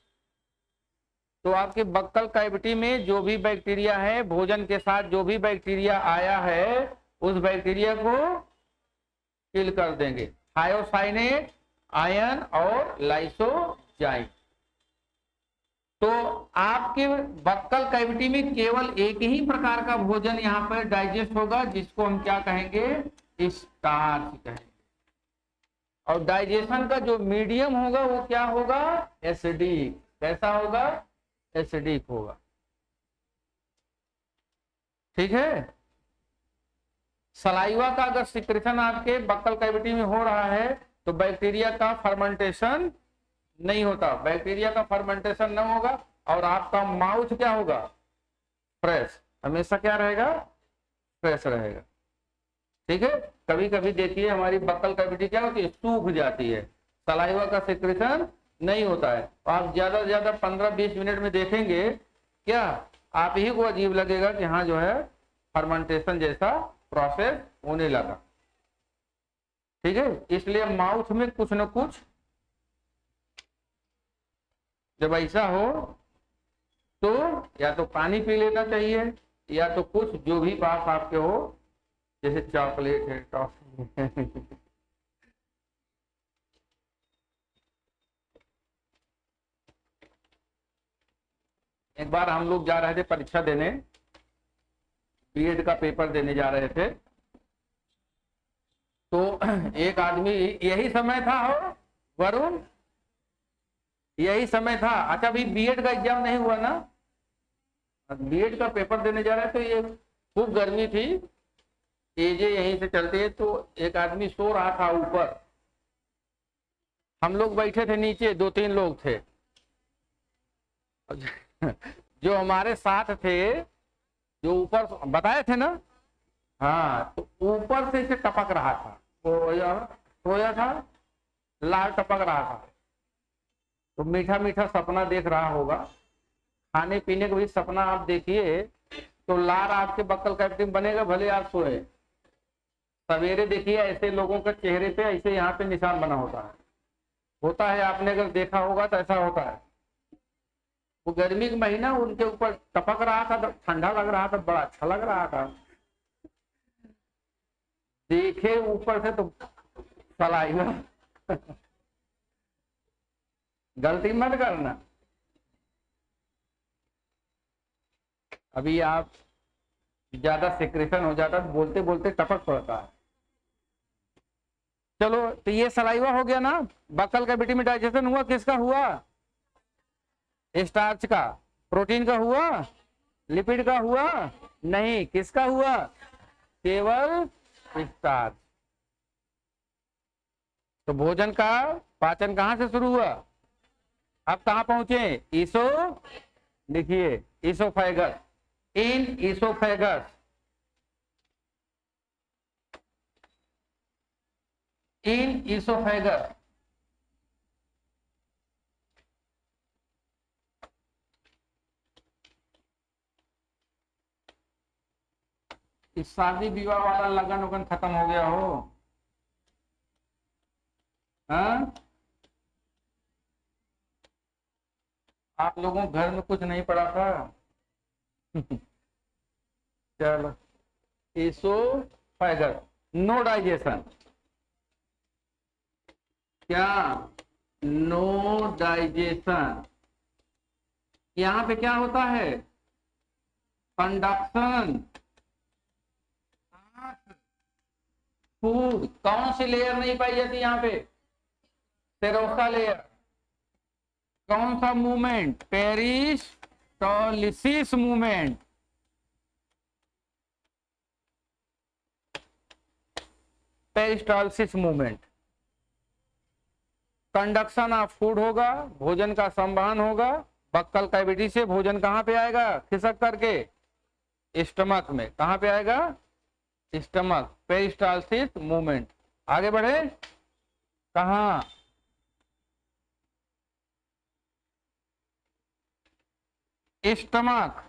तो आपके बक्कल कैविटी में जो भी बैक्टीरिया है, भोजन के साथ जो भी बैक्टीरिया आया है, उस बैक्टीरिया को किल कर देंगे। थायोसाइनेट आयन और लाइसोजाइम। तो आपके बक्कल कैविटी में केवल एक ही प्रकार का भोजन यहाँ पर डाइजेस्ट होगा, जिसको हम क्या कहेंगे? स्टार्च कहेंगे। और डाइजेशन का जो मीडियम होगा वो क्या होगा? एसिडिक। कैसा होगा? एसिडिक होगा। ठीक है, सलाइवा का अगर सिक्रेशन आपके बक्कल कैविटी में हो रहा है तो बैक्टीरिया का फर्मेंटेशन नहीं होता। बैक्टीरिया का फर्मेंटेशन न होगा और आपका माउथ क्या होगा? फ्रेश। हमेशा क्या रहेगा? फ्रेश रहेगा। ठीक है। कभी कभी देखिए हमारी बक्कल कैविटी क्या होती है, सूख जाती है, सलाइवा का सिक्रेशन नहीं होता है। आप ज्यादा से ज्यादा 15-20 मिनट में देखेंगे क्या, आप ही को अजीब लगेगा कि हाँ जो है फर्मेंटेशन जैसा प्रोसेस होने लगा। ठीक है। इसलिए माउथ में कुछ न कुछ जब ऐसा हो तो या तो पानी पी लेना चाहिए, या तो कुछ जो भी पास आपके हो, जैसे चॉकलेट है, टॉफी है। एक बार हम लोग जा रहे थे परीक्षा देने, बीएड का पेपर देने जा रहे थे, तो एक आदमी, यही समय था हो वरुण, यही समय था। अच्छा अभी बीएड का एग्जाम नहीं हुआ ना, बीएड का पेपर देने जा रहे थे, ये खूब गर्मी थी, एजे यहीं से चलते हैं, तो एक आदमी सो रहा था ऊपर, हम लोग बैठे थे नीचे, 2-3 लोग थे। जो हमारे साथ थे, जो ऊपर बताए थे ना, हाँ, तो ऊपर से इसे टपक रहा था, सोया था, लाल टपक रहा था, तो मीठा मीठा सपना देख रहा होगा। खाने पीने का भी सपना आप देखिए तो लार आपके बक्कल कैविटी में बनेगा, भले आप सोए। सवेरे देखिए ऐसे लोगों के चेहरे पे ऐसे यहाँ पे निशान बना होता है, आपने अगर देखा होगा तो ऐसा होता है। वो गर्मी का महीना उनके ऊपर टपक रहा था, तो ठंडा लग रहा था, बड़ा अच्छा लग रहा था। देखे ऊपर से तो सलाइवा। गलती मत करना। अभी आप ज्यादा सिक्रेशन हो जाता है, बोलते बोलते टपक पड़ता है। चलो तो ये सलाइवा हो गया ना, बक्कल कैविटी में डाइजेशन हुआ, किसका हुआ, स्टार्च का। प्रोटीन का हुआ, लिपिड का हुआ नहीं, किसका हुआ, केवल स्टार्च। तो भोजन का पाचन कहां से शुरू हुआ, अब कहां पहुंचे, ईसो, लिखिए ईसोफेगस, इन ईसोफेगस, इन ईसोफेगस। इस शादी विवाह वाला लगन उगन खत्म हो गया हो, हाँ? आप लोगों को घर में कुछ नहीं पड़ा था। चलो, ईसोफेगस, नो डाइजेशन, क्या, नो डाइजेशन। यहां पे क्या होता है, कंडक्शन, फूड। कौन सी लेयर नहीं पाई जाती यहाँ पे, सेरोसा लेयर। कौन सा movement, peristalsis movement, peristalsis movement. Conduction of food होगा, भोजन का संवहन होगा, बक्कल कैविटी से भोजन कहां पे आएगा, खिसक करके स्टमक में, कहां पे आएगा, स्टमक, पेरिस्टालसिस मूवमेंट। आगे बढ़े, कहा, स्टमक।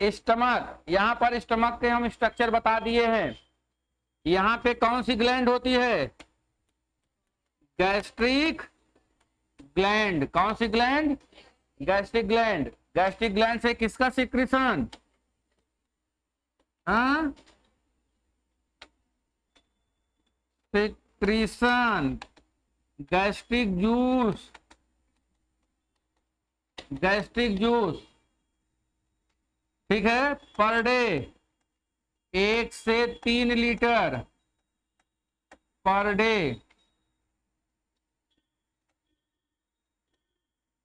स्टमक, यहां पर स्टमक के हम स्ट्रक्चर बता दिए हैं। यहां पे कौन सी ग्लैंड होती है, गैस्ट्रिक ग्लैंड। कौन सी gland, gastric gland. Gastric gland से किसका सिक्रीशन, हाँ, secretion, gastric juice, gastric juice. ठीक है, पर डे 1 से 3 लीटर पर डे,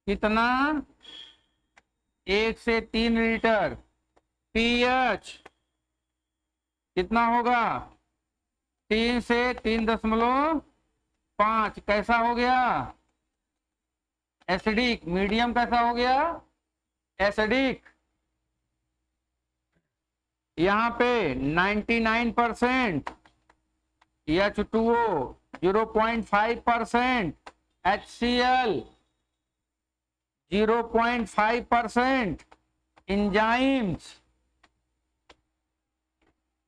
कितना, 1 से 3 लीटर। पीएच कितना होगा, 3 से 3.5। कैसा हो गया, एसिडिक, मीडियम कैसा हो गया, एसिडिक। यहाँ पे 99% H2O, 0.5% HCl, 0.5%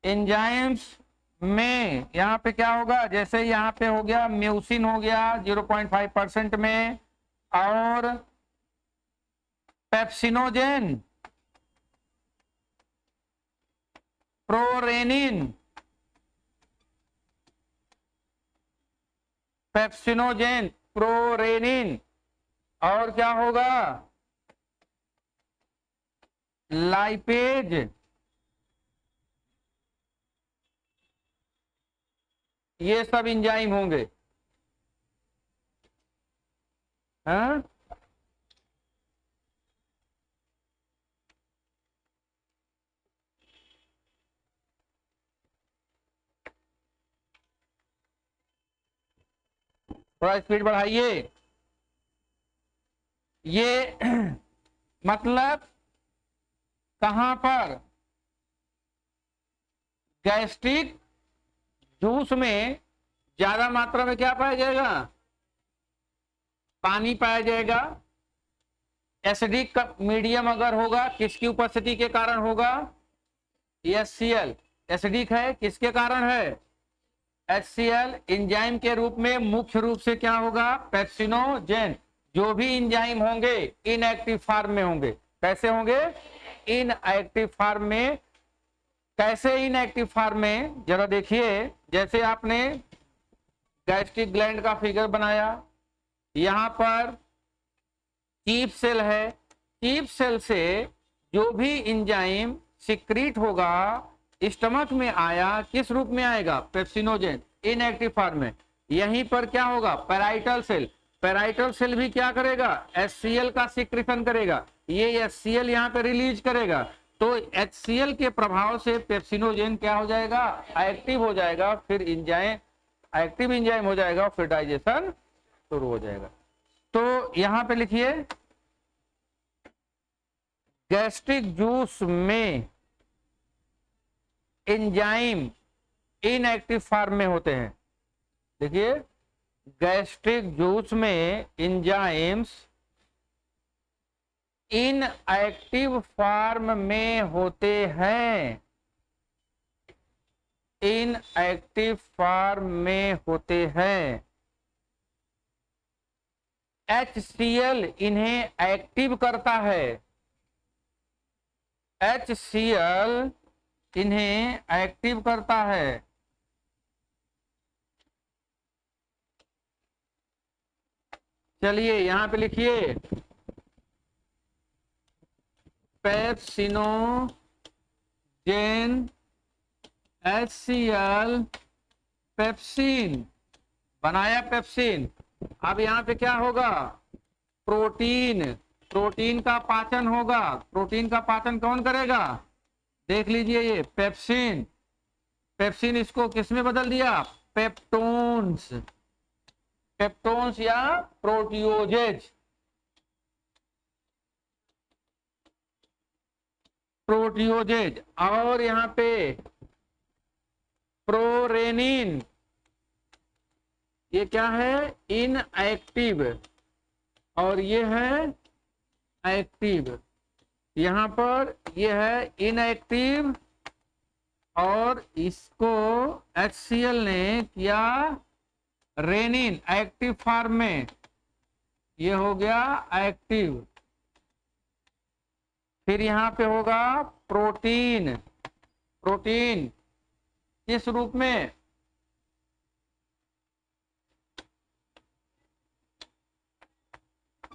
एंजाइम्स में यहाँ पे क्या होगा, जैसे यहाँ पे हो गया म्यूसिन हो गया 0.5% में, और पेप्सिनोजेन, प्रोरेनिन, पेप्सिनोजेन, प्रोरेनिन, और क्या होगा, लाइपेज, ये सब एंजाइम होंगे। हाँ, थोड़ा स्पीड बढ़ाइए। ये मतलब कहां पर, गैस्ट्रिक जूस में ज्यादा मात्रा में क्या पाया जाएगा, पानी पाया जाएगा। एसिडिक मीडियम अगर होगा, किसकी उपस्थिति के कारण होगा, HCl, एसिडिक है किसके कारण है, HCl। एंजाइम के रूप में मुख्य रूप से क्या होगा, पेप्सिनोजेन। जो भी एंजाइम होंगे इनएक्टिव फॉर्म में होंगे। कैसे होंगे, इनएक्टिव फॉर्म में। कैसे इनएक्टिव फॉर्म में, जरा देखिए, जैसे आपने गैस्ट्रिक ग्लैंड का फिगर बनाया, यहां पर चीफ सेल है, चीफ सेल से जो भी एंजाइम सिक्रीट होगा स्टमक में आया, किस रूप में आएगा, पेप्सिनोजेन, इनएक्टिव फॉर्म में। यहीं पर क्या होगा, पैराइटल सेल, पैराइटल सेल भी क्या करेगा, HCl का सिक्रीशन करेगा, ये HCl यहाँ पे रिलीज करेगा। तो HCl के प्रभाव से पेप्सिनोजेन क्या हो जाएगा, एक्टिव हो जाएगा, फिर एंजाइम एक्टिव एंजाइम हो जाएगा, फिर डाइजेशन शुरू हो जाएगा। तो यहां पे लिखिए, गैस्ट्रिक जूस में एंजाइम इनएक्टिव फॉर्म में होते हैं। देखिए, गैस्ट्रिक जूस में एंजाइम्स इनएक्टिव फॉर्म में होते हैं, इनएक्टिव फॉर्म में होते हैं। HCl इन्हें एक्टिव करता है, HCl इन्हें एक्टिव करता है। चलिए यहां पे लिखिए, पेप्सिनोजेन, HCl, पेप्सिन, बनाया पेप्सिन। अब यहाँ पे क्या होगा, प्रोटीन, प्रोटीन का पाचन होगा। प्रोटीन का पाचन कौन करेगा, देख लीजिए, ये पेप्सिन, पेप्सिन इसको किस में बदल दिया, पेप्टोन्स, पेप्टोन्स या प्रोटियोजेज, प्रोटियोजेज। और यहाँ पे प्रोरेनिन, ये क्या है, इनएक्टिव, और ये है एक्टिव। यहां पर ये है इनएक्टिव, और इसको HCl ने किया रेनिन, एक्टिव फॉर्म में, ये हो गया एक्टिव। फिर यहां पे होगा प्रोटीन, प्रोटीन किस रूप में,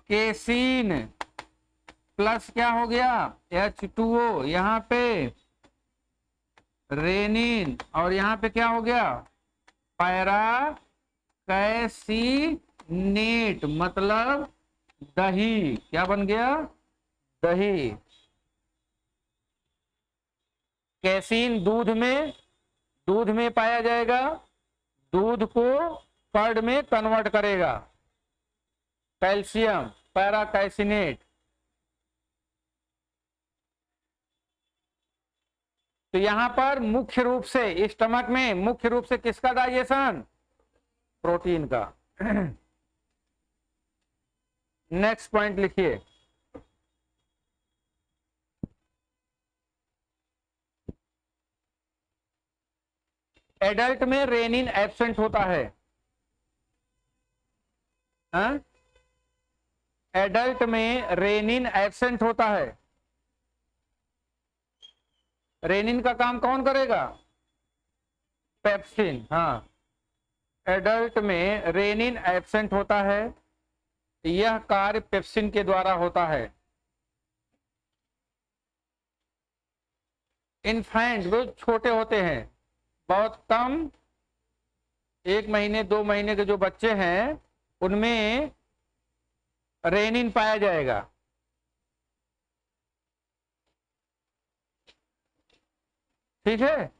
केसीन, प्लस क्या हो गया, H2O, यहाँ पे रेनिन, और यहाँ पे क्या हो गया, पैरा कैसीनेट, मतलब दही, क्या बन गया, दही। कैसीन दूध में पाया जाएगा, दूध को कर्ड में कन्वर्ट करेगा, कैल्शियम। पैराकाइसिनेट। तो यहां पर मुख्य रूप से स्टमक में मुख्य रूप से किसका डाइजेशन? प्रोटीन का। नेक्स्ट पॉइंट लिखिए। एडल्ट में रेनिन एब्सेंट होता है। हाँ? एडल्ट में रेनिन एब्सेंट होता है। रेनिन का काम कौन करेगा? पेप्सिन। हाँ, एडल्ट में रेनिन एब्सेंट होता है, यह कार्य पेप्सिन के द्वारा होता है। इन्फेंट जो छोटे होते हैं, बहुत कम, 1 महीने 2 महीने के जो बच्चे हैं उनमें रेनिन पाया जाएगा। ठीक है,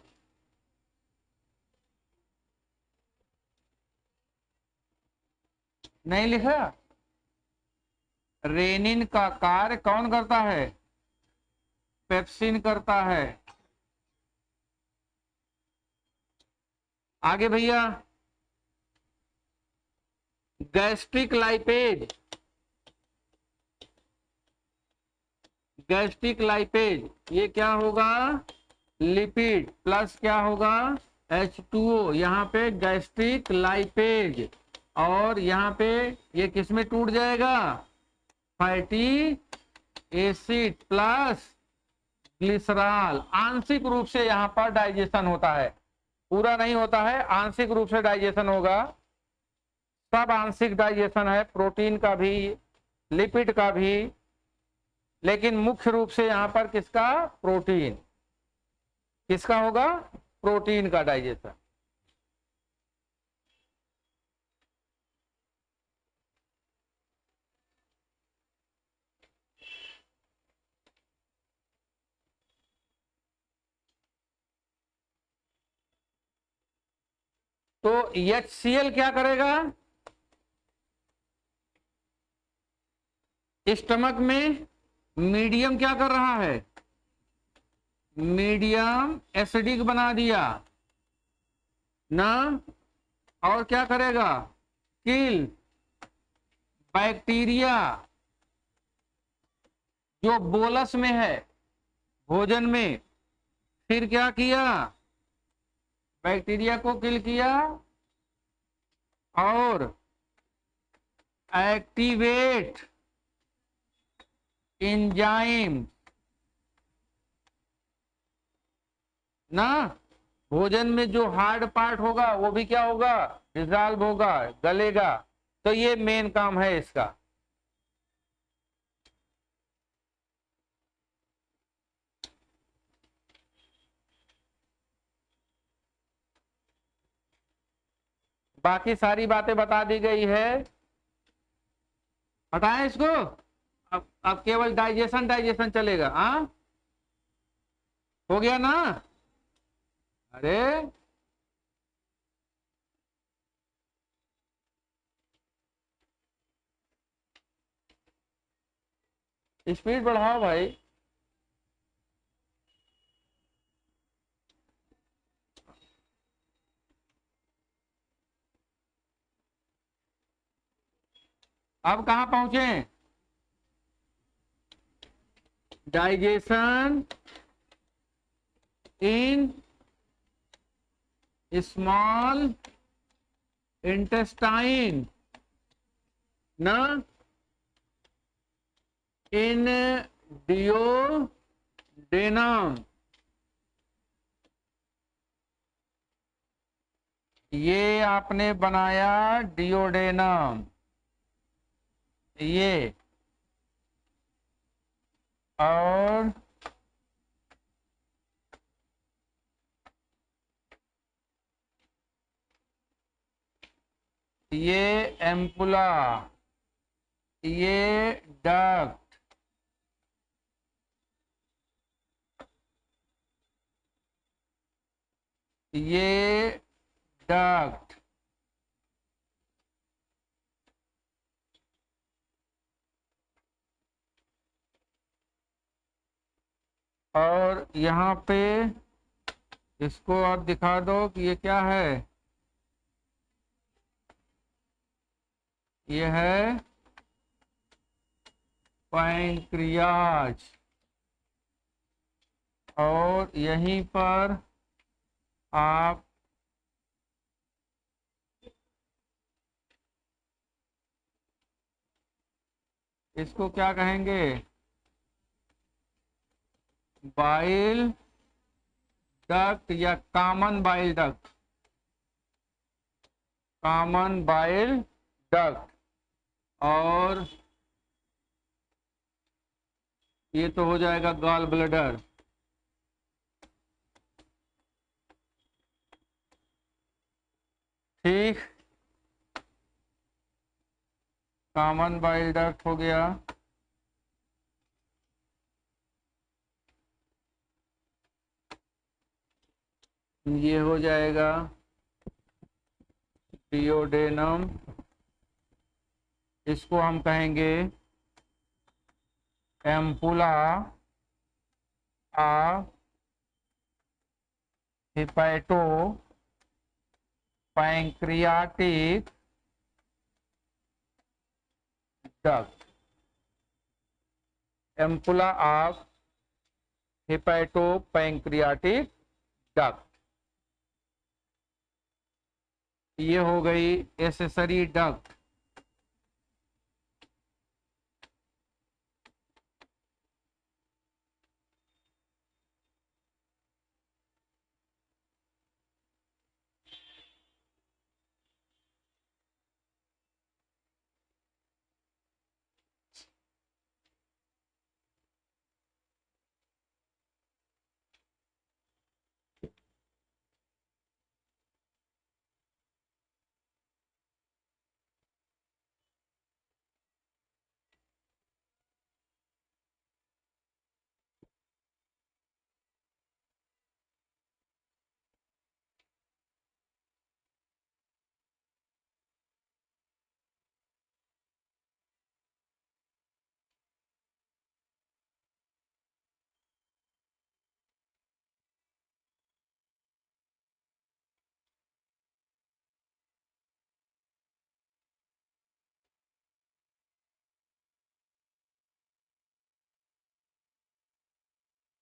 नहीं लिखा? रेनिन का कार्य कौन करता है? पेप्सिन करता है। आगे भैया, गैस्ट्रिक लाइपेज। गैस्ट्रिक लाइपेज ये क्या होगा? लिपिड प्लस क्या होगा? H2O। यहाँ पे गैस्ट्रिक लाइपेज, और यहाँ पे ये किसमें टूट जाएगा? Fatty acid plus glycerol. आंशिक रूप से यहाँ पर डाइजेशन होता है, पूरा नहीं होता है, आंशिक रूप से डाइजेशन होगा। सब आंशिक डाइजेशन है, प्रोटीन का भी, लिपिड का भी, लेकिन मुख्य रूप से यहाँ पर किसका? प्रोटीन। किसका होगा? प्रोटीन का डाइजेशन। तो HCl क्या करेगा? स्टमक में मीडियम क्या कर रहा है? मीडियम एसिडिक बना दिया ना, और क्या करेगा? किल बैक्टीरिया जो बोलस में है भोजन में। फिर क्या किया? बैक्टीरिया को किल किया और एक्टिवेट एंजाइम ना, भोजन में जो हार्ड पार्ट होगा वो भी क्या होगा? डिसॉल्व होगा, गलेगा। तो ये मेन काम है इसका। बाकी सारी बातें बता दी गई है, हटाएं इसको। अब केवल डाइजेशन डाइजेशन चलेगा। हाँ, हो गया ना? अरे स्पीड बढ़ाओ भाई। अब कहां पहुंचे? डाइजेशन इन स्मॉल इंटेस्टाइन ना, इन डियोडेनम। ये आपने बनाया डियोडेनम, ये, और ये एम्पुला, ये डक्ट, ये डक्ट, और यहाँ पे इसको आप दिखा दो कि ये क्या है, ये है पैंक्रियाज। और यहीं पर आप इसको क्या कहेंगे, बाइल डक्ट या common bile duct, common bile duct. और ये तो हो जाएगा गॉल ब्लैडर। ठीक, कॉमन बाइल डक्ट हो गया। ये हो जाएगा डियोडेनम, इसको हम कहेंगे ampulla of hepato pancreatic duct, ampulla of hepato pancreatic duct. ये हो गई एसेसरी डक्ट।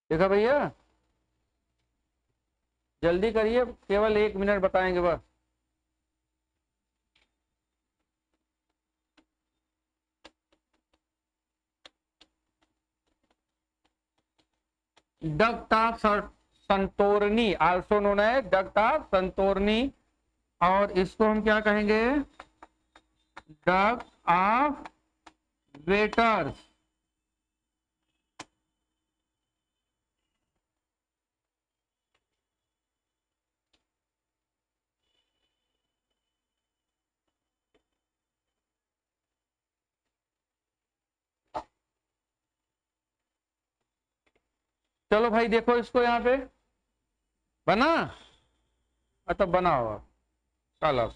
देखा भैया, जल्दी करिए, केवल 1 मिनट बताएंगे बस। डक्ट ऑफ संतोरनी, आल्सो नोन है डक्ट ऑफ संतोरनी। और इसको हम क्या कहेंगे, डक्ट ऑफ वेटर्स। चलो भाई देखो इसको यहाँ पे बना, अच्छा बनाओ चलो।